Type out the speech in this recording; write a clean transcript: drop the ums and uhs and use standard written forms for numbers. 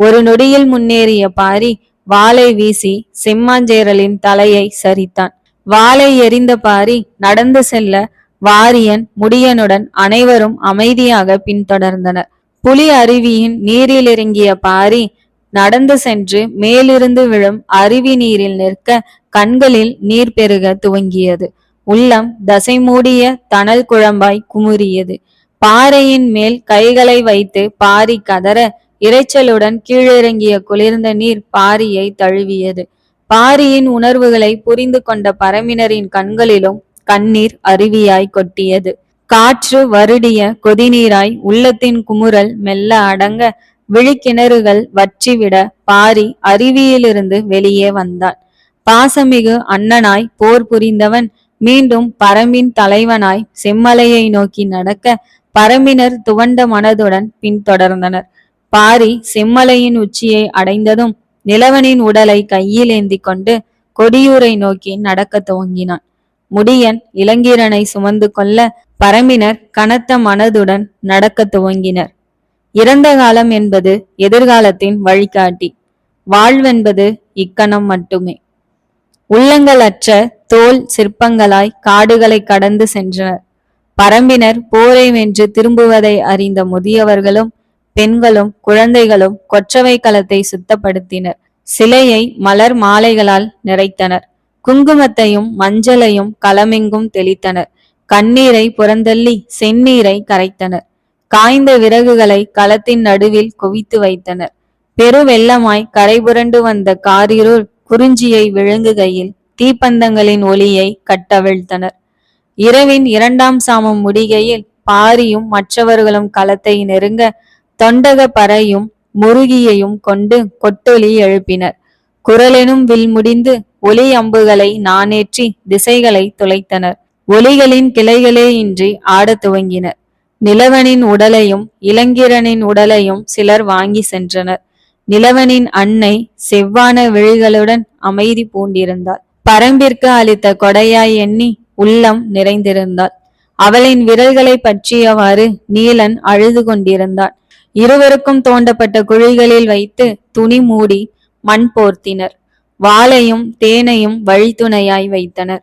ஒரு நொடியில் முன்னேறிய பாரி வாளை வீசி செம்மாஞ்சேரலின் தலையை சரித்தான். வாளை எறிந்த பாரி நடந்து செல்ல வாரியன் முடியனுடன் அனைவரும் அமைதியாக பின்தொடர்ந்தனர். புலி அருவியின் நீரில் இறங்கிய பாரி நடந்து சென்று மேலிருந்து விழும் அருவி நீரில் நிற்க கண்களில் நீர் பெருக துவங்கியது. உள்ளம் தசை மூடிய தணல் குழம்பாய் குமுறியது. பாறையின் மேல் கைகளை வைத்து பாரி கதற இரைச்சலுடன் கீழிறங்கிய குளிர்ந்த நீர் பாரியை தழுவியது. பாரியின் உணர்வுகளை புரிந்து கொண்ட பரம்பினரின் கண்களிலும் கண்ணீர் அருவியாய் கொட்டியது. காற்று வருடிய கொதிநீராய் உள்ளத்தின் குமுறல் மெல்ல அடங்க விழிக்கிணறுகள் வற்றிவிட பாரி அருவியிலிருந்து வெளியே வந்தான். பாசமிகு அண்ணனாய் போர் புரிந்தவன் மீண்டும் பரம்பின் தலைவனாய் செம்மலையை நோக்கி நடக்க பரம்பினர் துவண்ட மனதுடன் பின்தொடர்ந்தனர். பாரி செம்மலையின் உச்சியை அடைந்ததும் நிலவனின் உடலை கையில் ஏந்தி கொண்டு கொடியூரை நோக்கி நடக்க துவங்கினான். முடியன் இளங்கீரனை சுமந்து கொள்ள பரம்பினர் கனத்த மனதுடன் நடக்க துவங்கினர். இறந்த காலம் என்பது எதிர்காலத்தின் வழிகாட்டி, வாழ்வென்பது இக்கணம் மட்டுமே. உள்ளங்களற்ற தோல் சிற்பங்களாய் காடுகளை கடந்து சென்றனர். பரம்பினர் போரை வென்று திரும்புவதை அறிந்த முதியவர்களும் பெண்களும் குழந்தைகளும் கொற்றவை களத்தை சுத்தப்படுத்தினர். சிலையை மலர் மாலைகளால் நிறைத்தனர். குங்குமத்தையும் மஞ்சளையும் களமெங்கும் தெளித்தனர். கண்ணீரை புறந்தள்ளி செந்நீரை கரைத்தனர். காய்ந்த விறகுகளை களத்தின் நடுவில் குவித்து வைத்தனர். பெருவெள்ளமாய் கரைபுரண்டு வந்த காரிருள் குறிஞ்சியை விழுங்குகையில் தீப்பந்தங்களின் ஒளியை கட்டவிழ்த்தனர். இரவின் 2ஆம் சாமம் முடிகையில் பாரியும் மற்றவர்களும் களத்தை நெருங்க தொண்டக பறையும் முருகியையும் கொண்டு கொட்டொலி எழுப்பினர். குரலெனும் வில் முடிந்து ஒலி அம்புகளை நானேற்றி திசைகளை துளைத்தனர். ஒலிகளின் கிளைகளே இன்றி ஆடத் துவங்கினர். நிலவனின் உடலையும் இளங்கீரனின் உடலையும் சிலர் வாங்கி சென்றனர். நிலவனின் அன்னை செவ்வான விழிகளுடன் அமைதி பூண்டிருந்தாள். பரம்பிற்கு அளித்த கொடையாய் எண்ணி உள்ளம் நிறைந்திருந்தாள். அவளின் விரல்களை பற்றியவாறு நீலன் அழுது கொண்டிருந்தான். இருவருக்கும் தோண்டப்பட்ட குழிகளில் வைத்து துணி மூடி மண் போர்த்தினர். வாளையும் தேனையும் வழித்துணையாய் வைத்தனர்.